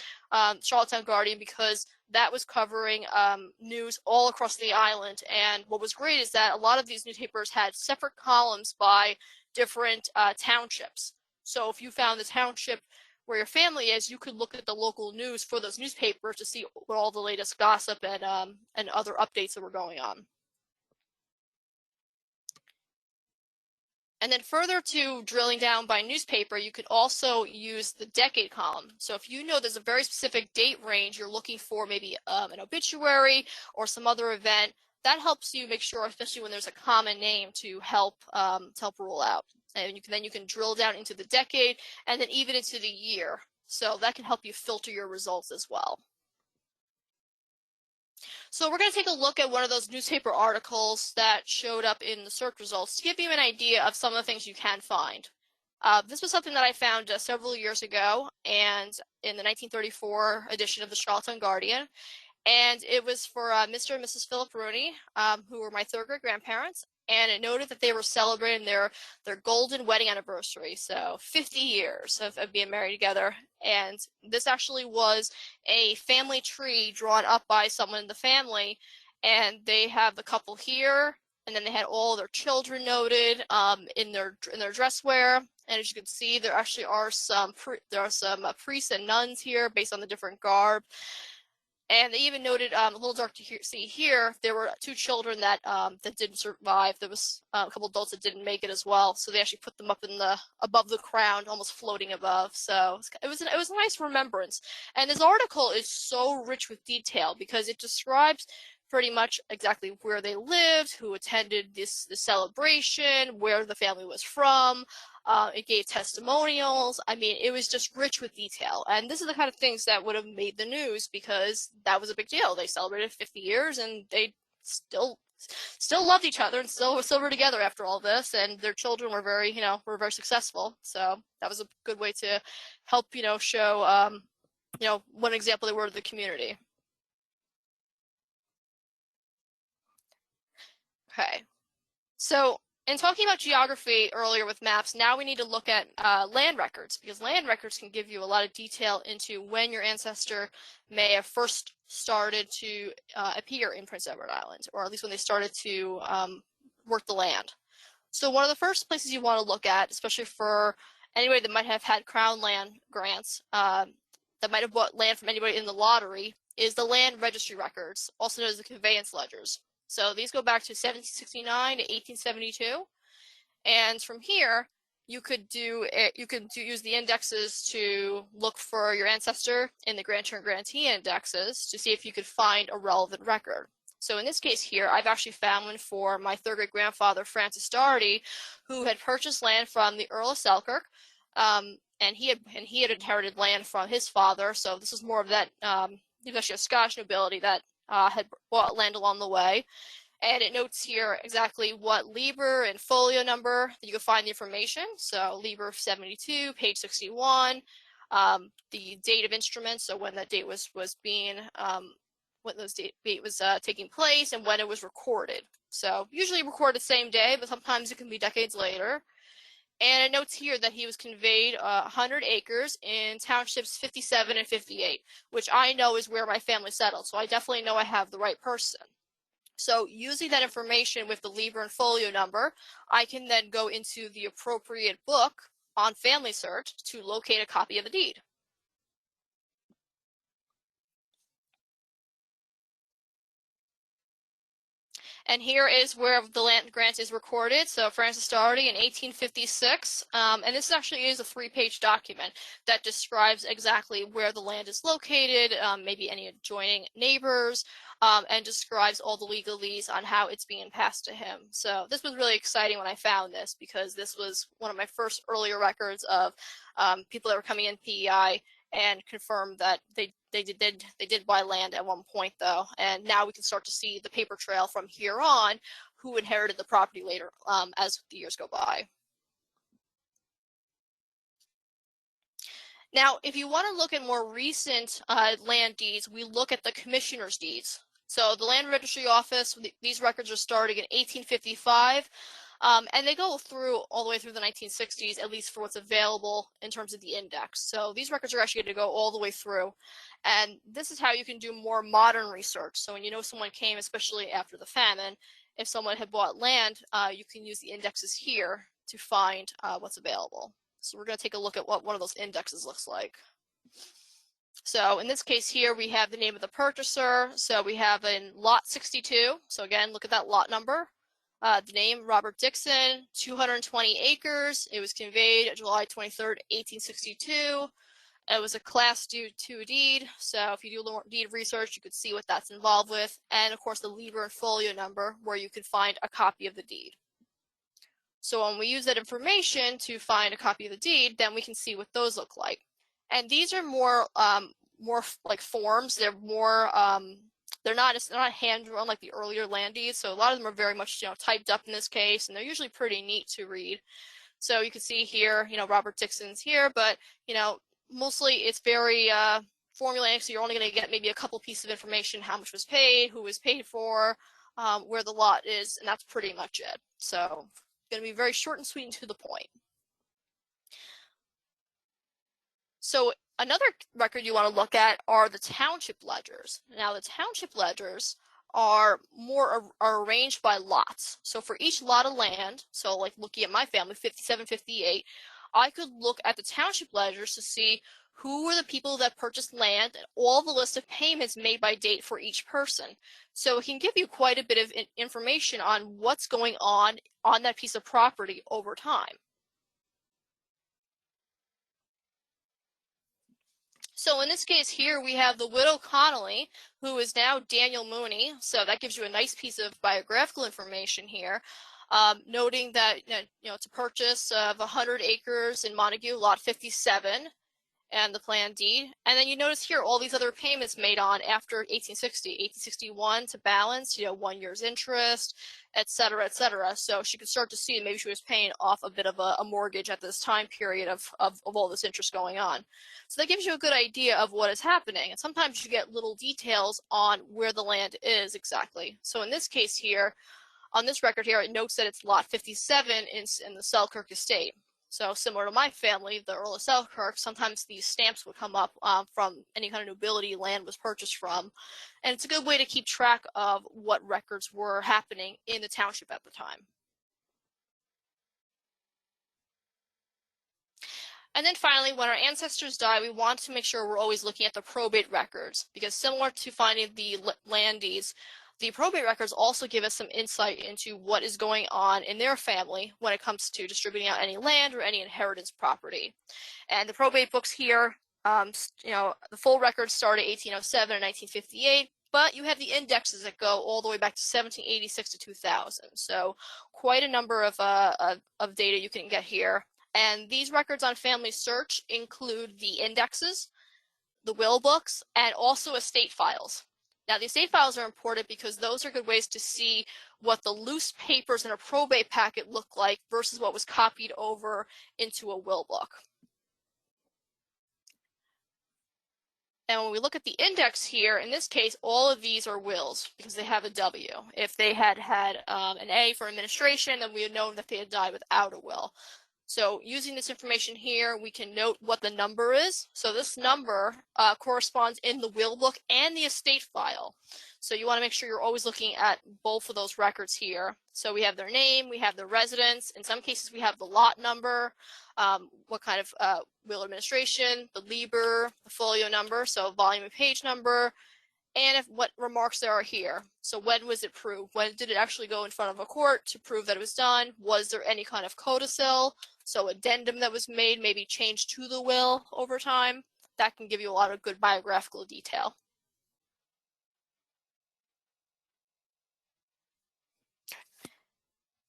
Charlottetown Guardian, because that was covering news all across the island. And what was great is that a lot of these newspapers had separate columns by different townships. So if you found the township where your family is, you could look at the local news for those newspapers to see what all the latest gossip and other updates that were going on. And then further to drilling down by newspaper, you could also use the decade column. So if you know there's a very specific date range, you're looking for maybe an obituary or some other event, that helps you make sure, especially when there's a common name, to help rule out. And you can drill down into the decade and then even into the year. So that can help you filter your results as well. So we're going to take a look at one of those newspaper articles that showed up in the search results to give you an idea of some of the things you can find. This was something that I found several years ago, and in the 1934 edition of the Charlottetown Guardian. And it was for Mr. and Mrs. Philip Rooney, who were my third great grandparents. And it noted that they were celebrating their golden wedding anniversary, so 50 years of being married together. And this actually was a family tree drawn up by someone in the family, and they have the couple here, and then they had all their children noted in their dress wear. And as you can see, there actually are some priests and nuns here based on the different garb. And they even noted, a little dark to see here, there were 2 children that didn't survive. There was a couple adults that didn't make it as well. So they actually put them up in above the crown, almost floating above. So it was a nice remembrance. And this article is so rich with detail because it describes pretty much exactly where they lived, who attended the celebration, where the family was from. It gave testimonials. I mean, it was just rich with detail. And this is the kind of things that would have made the news because that was a big deal. They celebrated 50 years and they still loved each other and still were together after all this. And their children were very successful. So that was a good way to help, show, what example they were to the community. Okay. So in talking about geography earlier with maps, now we need to look at land records because land records can give you a lot of detail into when your ancestor may have first started to appear in Prince Edward Island, or at least when they started to work the land. So one of the first places you want to look at, especially for anybody that might have had crown land grants, that might have bought land from anybody in the lottery, is the land registry records, also known as the conveyance ledgers. So these go back to 1769 to 1872, and from here you could use the indexes to look for your ancestor in the grantor and grantee indexes to see if you could find a relevant record. So in this case here, I've actually found one for my third great grandfather Francis Doherty, who had purchased land from the Earl of Selkirk, and he had inherited land from his father. So this was more of that. He was actually a Scottish nobility that had bought land along the way. And it notes here exactly what Lieber and folio number that you can find the information. So Lieber 72, page 61, the date of instrument, so when that date was being, when those date was taking place and when it was recorded. So usually recorded the same day, but sometimes it can be decades later. And it notes here that he was conveyed 100 acres in townships 57 and 58, which I know is where my family settled. So I definitely know I have the right person. So using that information with the Lieber and folio number, I can then go into the appropriate book on Family Search to locate a copy of the deed. And here is where the land grant is recorded. So Francis Doherty in 1856. And this actually is a 3-page document that describes exactly where the land is located, maybe any adjoining neighbors, and describes all the legalese on how it's being passed to him. So this was really exciting when I found this because this was one of my first earlier records of people that were coming in PEI and confirmed that they did buy land at one point though, and now we can start to see the paper trail from here on who inherited the property later as the years go by. Now, if you want to look at more recent land deeds, we look at the commissioner's deeds. So the Land Registry Office, these records are starting in 1855. And they go through all the way through the 1960s, at least for what's available in terms of the index. So these records are actually going to go all the way through. And this is how you can do more modern research. So when you know someone came, especially after the famine, if someone had bought land, you can use the indexes here to find what's available. So we're going to take a look at what one of those indexes looks like. So in this case here, we have the name of the purchaser. So we have in lot 62. So again, look at that lot number. The name, Robert Dixon, 220 acres. It was conveyed July 23rd, 1862. It was a Class 2 deed, so if you do more deed research, you could see what that's involved with. And, of course, the Lieber and folio number, where you could find a copy of the deed. So when we use that information to find a copy of the deed, then we can see what those look like. And these are more like forms. They're more they're not hand drawn like the earlier land deeds. So a lot of them are very much typed up in this case, and they're usually pretty neat to read. So you can see here, Robert Dixon's here, but mostly it's very formulaic. So you're only going to get maybe a couple pieces of information: how much was paid, who was paid for, where the lot is, and that's pretty much it. So going to be very short and sweet and to the point. So another record you want to look at are the township ledgers. Now the township ledgers are arranged by lots. So for each lot of land, so like looking at my family, 57, 58, I could look at the township ledgers to see who were the people that purchased land and all the list of payments made by date for each person. So it can give you quite a bit of information on what's going on that piece of property over time. So in this case here, we have the widow Connolly, who is now Daniel Mooney. So that gives you a nice piece of biographical information here, noting that it's a purchase of 100 acres in Montague, lot 57, and the plan deed. And then you notice here all these other payments made on after 1860, 1861 to balance, 1 year's interest, et cetera, et cetera. So she could start to see maybe she was paying off a bit of a mortgage at this time period of all this interest going on. So that gives you a good idea of what is happening. And sometimes you get little details on where the land is exactly. So in this case here, on this record here, it notes that it's lot 57 in the Selkirk estate. So similar to my family, the Earl of Selkirk, sometimes these stamps would come up from any kind of nobility land was purchased from. And it's a good way to keep track of what records were happening in the township at the time. And then finally, when our ancestors die, we want to make sure we're always looking at the probate records, because similar to finding the land deeds, the probate records also give us some insight into what is going on in their family when it comes to distributing out any land or any inheritance property. And the probate books here, the full records start at 1807 and 1958, but you have the indexes that go all the way back to 1786 to 2000. So quite a number of data you can get here. And these records on family search include the indexes, the will books, and also estate files. Now, the estate files are important because those are good ways to see what the loose papers in a probate packet look like versus what was copied over into a will book. And when we look at the index here, in this case, all of these are wills because they have a W. If they had an A for administration, then we would know that they had died without a will. So using this information here, we can note what the number is. So this number corresponds in the will book and the estate file. So you want to make sure you're always looking at both of those records here. So we have their name, we have their residence. In some cases, we have the lot number, what kind of will administration, the Liber, the folio number, so volume and page number, and what remarks there are here. So when was it proved? When did it actually go in front of a court to prove that it was done? Was there any kind of codicil, so addendum that was made, maybe changed to the will over time? That can give you a lot of good biographical detail.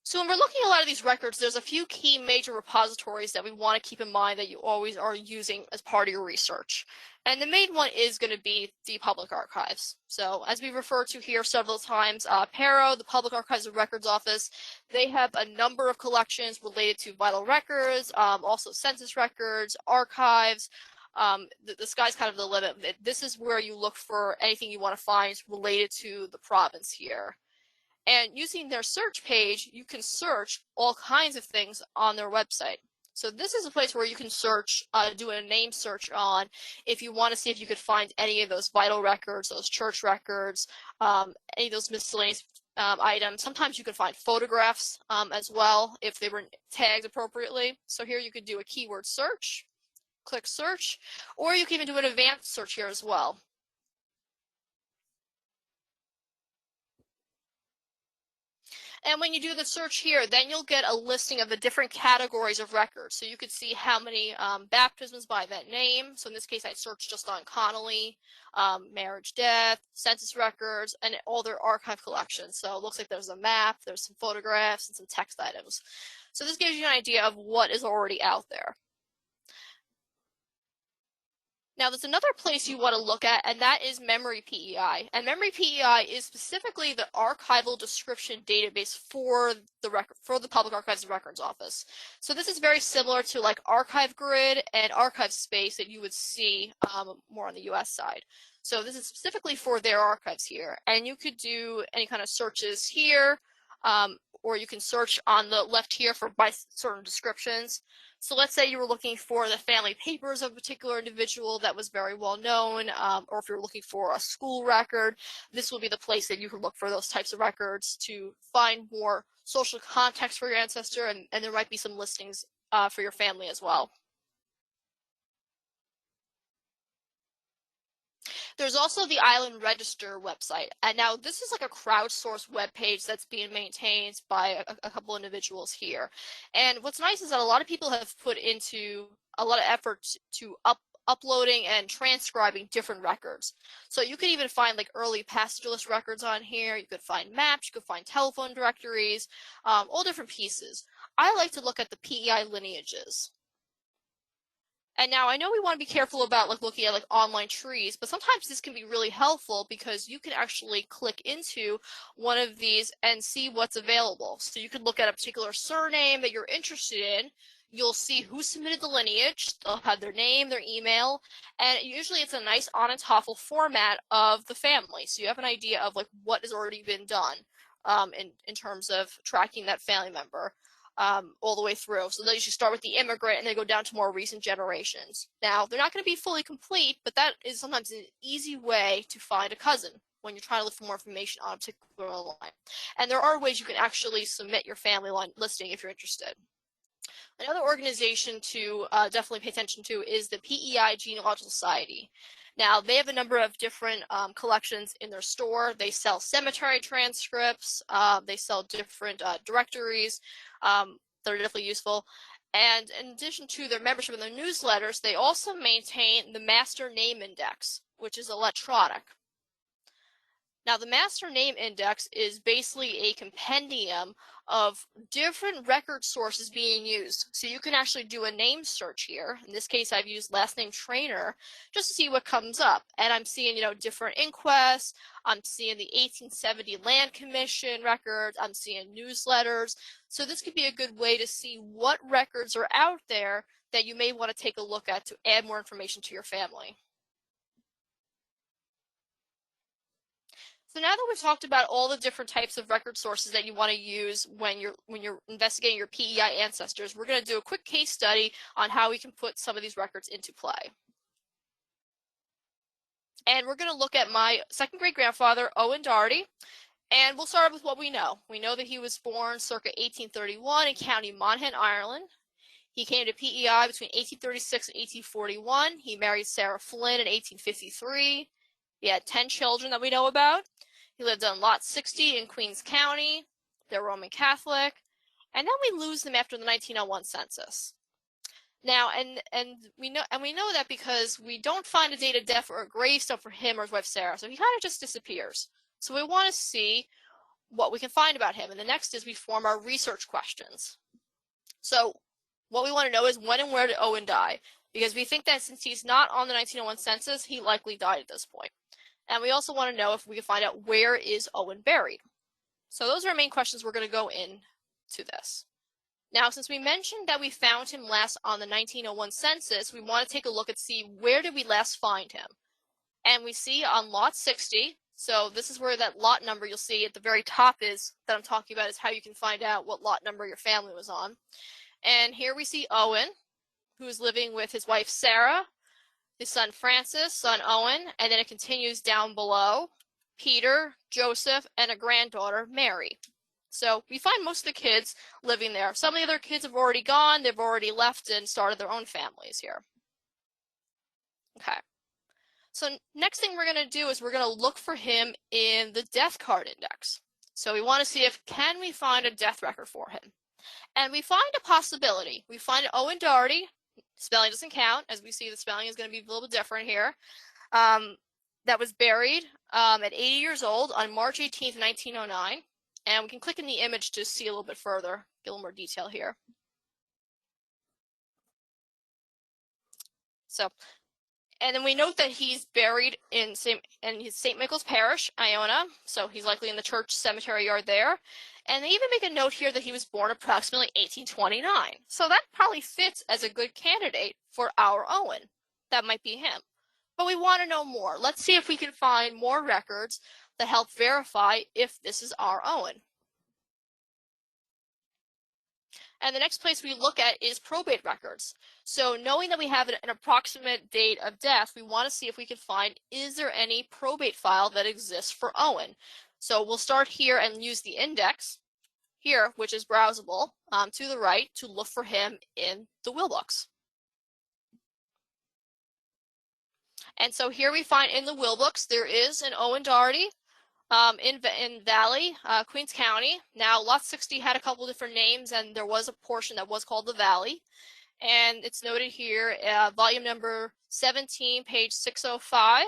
So when we're looking at a lot of these records, there's a few key major repositories that we want to keep in mind that you always are using as part of your research. And the main one is going to be the public archives. So as we refer to here several times, PARO, the Public Archives and Records Office, they have a number of collections related to vital records, also census records, archives. The sky's kind of the limit. This is where you look for anything you want to find related to the province here. And using their search page, you can search all kinds of things on their website. So this is a place where you can search, do a name search on if you want to see if you could find any of those vital records, those church records, any of those miscellaneous items. Sometimes you can find photographs as well if they were tagged appropriately. So here you could do a keyword search, click search, or you can even do an advanced search here as well. And when you do the search here, then you'll get a listing of the different categories of records. So you could see how many baptisms by that name. So in this case, I searched just on Connolly, marriage, death, census records, and all their archive collections. So it looks like there's a map, there's some photographs, and some text items. So this gives you an idea of what is already out there. Now, there's another place you want to look at, and that is Memory PEI. And Memory PEI is specifically the archival description database for the Public Archives and Records Office. So this is very similar to like Archive Grid and Archive Space that you would see more on the US side. So this is specifically for their archives here. And you could do any kind of searches here, or you can search on the left here by certain descriptions. So let's say you were looking for the family papers of a particular individual that was very well known, or if you're looking for a school record, this will be the place that you can look for those types of records to find more social context for your ancestor, and there might be some listings for your family as well. There's also the Island Register website. And now this is like a crowdsourced web page that's being maintained by a couple individuals here. And what's nice is that a lot of people have put into a lot of effort to uploading and transcribing different records. So you could even find like early passenger list records on here. You could find maps, you could find telephone directories, all different pieces. I like to look at the PEI lineages. And now I know we want to be careful about like looking at like online trees, but sometimes this can be really helpful because you can actually click into one of these and see what's available. So you could look at a particular surname that you're interested in. You'll see who submitted the lineage. They'll have their name, their email, and usually it's a nice Onondaga format of the family. So you have an idea of like what has already been done in terms of tracking that family member. All the way through. So they usually start with the immigrant and they go down to more recent generations. Now, they're not going to be fully complete, but that is sometimes an easy way to find a cousin when you're trying to look for more information on a particular line. And there are ways you can actually submit your family line listing if you're interested. Another organization to definitely pay attention to is the PEI Genealogical Society. Now, they have a number of different collections in their store. They sell cemetery transcripts. They sell different directories that are definitely useful. And in addition to their membership and their newsletters, they also maintain the Master Name Index, which is electronic. Now, the Master Name Index is basically a compendium of different record sources being used. So you can actually do a name search here. In this case, I've used last name Trainer just to see what comes up. And I'm seeing, different inquests. I'm seeing the 1870 Land Commission records. I'm seeing newsletters. So this could be a good way to see what records are out there that you may want to take a look at to add more information to your family. So now that we've talked about all the different types of record sources that you want to use when you're investigating your PEI ancestors, we're going to do a quick case study on how we can put some of these records into play. And we're going to look at my second great grandfather, Owen Doherty, and we'll start with what we know. We know that he was born circa 1831 in County Monaghan, Ireland. He came to PEI between 1836 and 1841. He married Sarah Flynn in 1853. He had 10 children that we know about. He lived on Lot 60 in Queens County. They're Roman Catholic. And then we lose them after the 1901 census. Now, and we know that because we don't find a date of death or a gravestone for him or his wife Sarah. So he kind of just disappears. So we want to see what we can find about him. And the next is we form our research questions. So what we want to know is when and where did Owen die? Because we think that since he's not on the 1901 census, he likely died at this point. And we also want to know if we can find out where is Owen buried. So those are our main questions we're going to go into this. Now, since we mentioned that we found him last on the 1901 census, we want to take a look and see where did we last find him. And we see on Lot 60, so this is where that lot number you'll see at the very top is that I'm talking about is how you can find out what lot number your family was on. And here we see Owen, who is living with his wife Sarah, his son Francis, son Owen, and then it continues down below, Peter, Joseph, and a granddaughter, Mary. So we find most of the kids living there. Some of the other kids have already gone, they've already left and started their own families here. Okay. So next thing we're going to do is we're going to look for him in the death card index. So we want to see if can we find a death record for him. And we find a possibility. We find Owen Doherty. Spelling doesn't count. As we see, the spelling is going to be a little bit different here. That was buried at 80 years old on March 18th, 1909. And we can click in the image to see a little bit further, get a little more detail here. So, and then we note that he's buried in St. Michael's Parish, Iona. So he's likely in the church cemetery yard there. And they even make a note here that he was born approximately 1829. So that probably fits as a good candidate for our Owen. That might be him. But we want to know more. Let's see if we can find more records that help verify if this is our Owen. And the next place we look at is probate records. So knowing that we have an approximate date of death, we want to see if we can find, is there any probate file that exists for Owen? So we'll start here and use the index. here, which is browsable, to the right to look for him in the will books. And so here we find in the will books there is an Owen Doherty in Valley, Queens County. Now, Lot 60 had a couple different names, and there was a portion that was called the Valley. And it's noted here, volume number 17, page 605.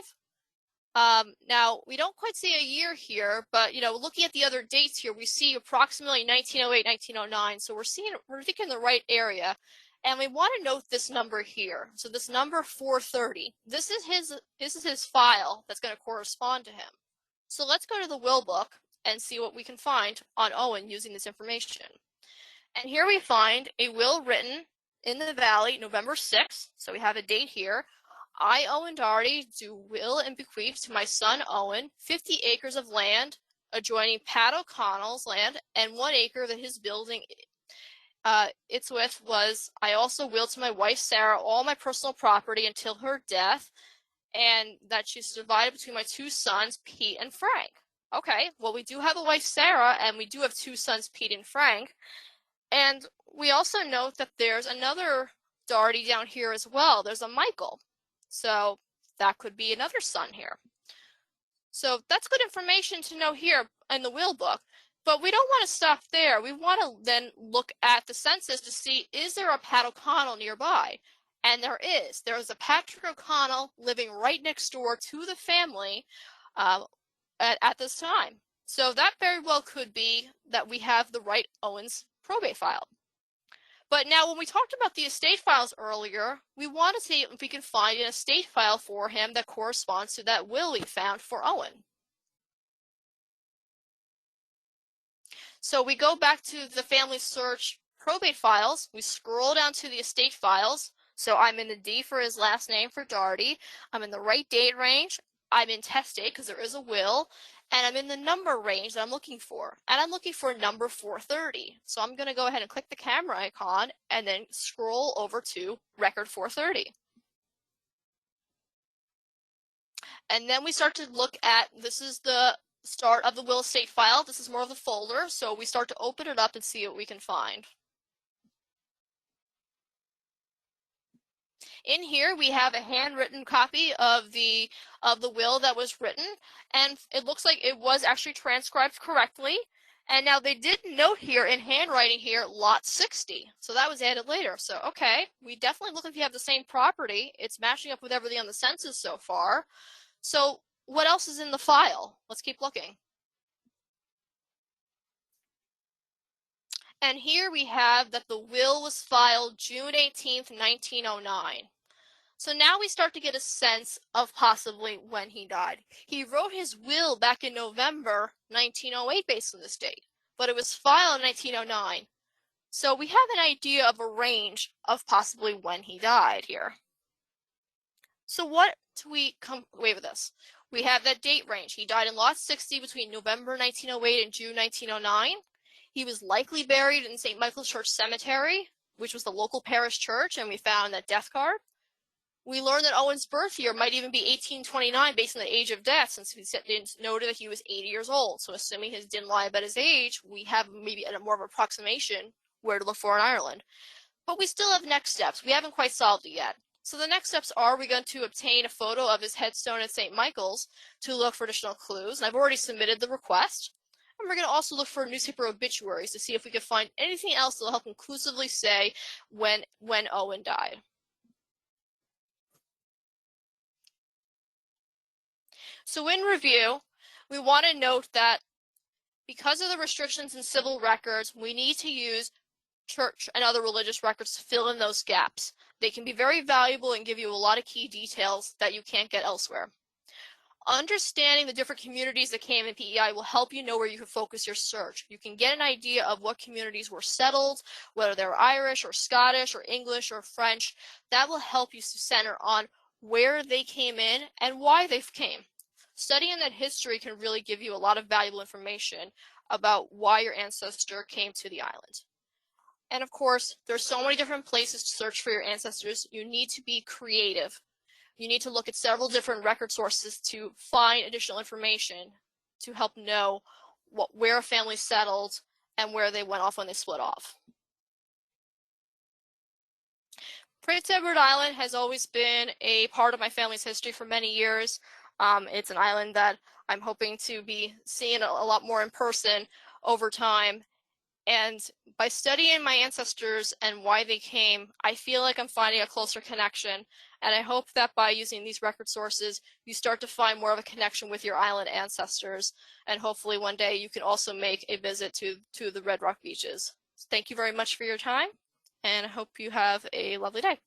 Now, we don't quite see a year here, but, looking at the other dates here, we see approximately 1908, 1909. So we're thinking the right area. And we want to note this number here. So this number 430, this is his file that's going to correspond to him. So let's go to the will book and see what we can find on Owen using this information. And here we find a will written in the Valley, November 6th. So we have a date here. I, Owen Doherty, do will and bequeath to my son Owen 50 acres of land adjoining Pat O'Connell's land and 1 acre that his building its width was. I also will to my wife Sarah all my personal property until her death, and that she's divided between my 2 sons, Pete and Frank. Okay, well, we do have a wife Sarah, and we do have 2 sons, Pete and Frank. And we also note that there's another Doherty down here as well. There's a Michael. So that could be another son here. So that's good information to know here in the will book. But we don't want to stop there. We want to then look at the census to see, is there a Pat O'Connell nearby? And there is. There is a Patrick O'Connell living right next door to the family at this time. So that very well could be that we have the right Owens probate file. But now when we talked about the estate files earlier, we want to see if we can find an estate file for him that corresponds to that will we found for Owen. So we go back to the family search probate files. We scroll down to the estate files. So I'm in the D for his last name for Doherty. I'm in the right date range. I'm in testate because there is a will. And I'm in the number range that I'm looking for. And I'm looking for number 430. So I'm going to go ahead and click the camera icon and then scroll over to record 430. And then we start to look at, this is the start of the will estate file. This is more of the folder. So we start to open it up and see what we can find. In here, we have a handwritten copy of the will that was written, and it looks like it was actually transcribed correctly. And now they did note here in handwriting here, lot 60. So that was added later. So, okay, we definitely look like we have the same property. It's matching up with everything on the census so far. So what else is in the file? Let's keep looking. And here we have that the will was filed June 18th, 1909. So now we start to get a sense of possibly when he died. He wrote his will back in November 1908 based on this date, but it was filed in 1909. So we have an idea of a range of possibly when he died here. So what do we come away with this? We have that date range. He died in lot 60 between November 1908 and June 1909. He was likely buried in St. Michael's Church Cemetery, which was the local parish church, and we found that death card. We learned that Owen's birth year might even be 1829 based on the age of death, since we noted that he was 80 years old. So assuming he didn't lie about his age, we have maybe a more of an approximation where to look for in Ireland. But we still have next steps. We haven't quite solved it yet. So the next steps are we're going to obtain a photo of his headstone at St. Michael's to look for additional clues. And I've already submitted the request. And we're going to also look for newspaper obituaries to see if we can find anything else that will help conclusively say when Owen died. So in review, we want to note that because of the restrictions in civil records, we need to use church and other religious records to fill in those gaps. They can be very valuable and give you a lot of key details that you can't get elsewhere. Understanding the different communities that came in PEI will help you know where you can focus your search. You can get an idea of what communities were settled, whether they're Irish or Scottish or English or French. That will help you to center on where they came in and why they came. Studying that history can really give you a lot of valuable information about why your ancestor came to the island. And of course, there's so many different places to search for your ancestors. You need to be creative. You need to look at several different record sources to find additional information to help know where a family settled and where they went off when they split off. Prince Edward Island has always been a part of my family's history for many years. It's an island that I'm hoping to be seeing a lot more in person over time. And by studying my ancestors and why they came, I feel like I'm finding a closer connection. And I hope that by using these record sources, you start to find more of a connection with your island ancestors. And hopefully one day you can also make a visit to the Red Rock beaches. Thank you very much for your time, and I hope you have a lovely day.